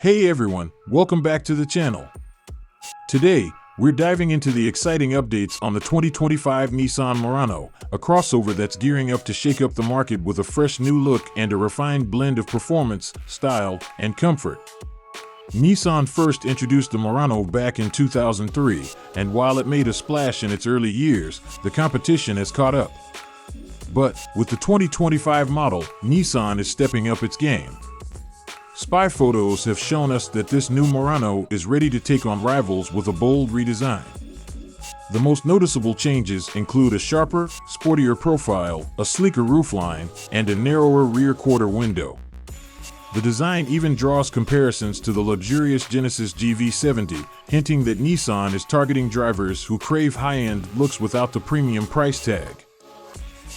Hey everyone, welcome back to the channel. Today, we're diving into the exciting updates on the 2025 Nissan Murano, a crossover that's gearing up to shake up the market with a fresh new look and a refined blend of performance, style, and comfort. Nissan first introduced the Murano back in 2003, and while it made a splash in its early years, the competition has caught up. But with the 2025 model, Nissan is stepping up its game. Spy photos have shown us that this new Murano is ready to take on rivals with a bold redesign. The most noticeable changes include a sharper, sportier profile, a sleeker roofline, and a narrower rear quarter window. The design even draws comparisons to the luxurious Genesis GV70, hinting that Nissan is targeting drivers who crave high-end looks without the premium price tag.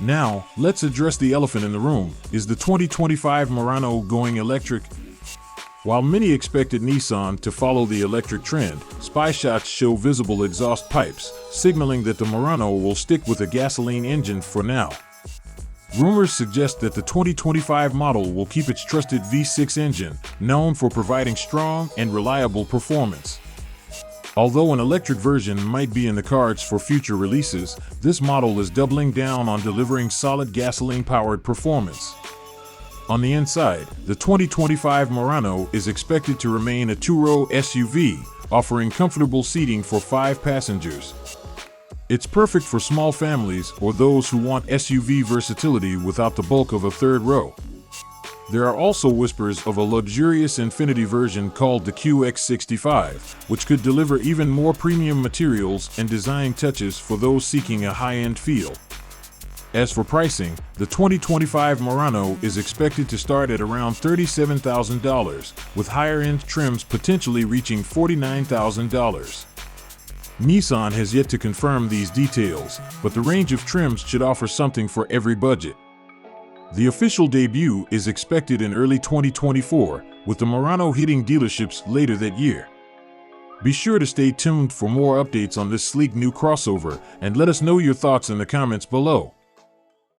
Now, let's address the elephant in the room. Is the 2025 Murano going electric? While many expected Nissan to follow the electric trend, spy shots show visible exhaust pipes, signaling that the Murano will stick with a gasoline engine for now. Rumors suggest that the 2025 model will keep its trusted V6 engine, known for providing strong and reliable performance. Although an electric version might be in the cards for future releases, this model is doubling down on delivering solid gasoline-powered performance. On the inside, the 2025 Murano is expected to remain a two-row SUV, offering comfortable seating for 5 passengers. It's perfect for small families or those who want SUV versatility without the bulk of a third row. There are also whispers of a luxurious Infinity version called the QX65, which could deliver even more premium materials and design touches for those seeking a high-end feel. As for pricing, the 2025 Murano is expected to start at around $37,000, with higher-end trims potentially reaching $49,000. Nissan has yet to confirm these details, but the range of trims should offer something for every budget. The official debut is expected in early 2024, with the Murano hitting dealerships later that year. Be sure to stay tuned for more updates on this sleek new crossover and let us know your thoughts in the comments below.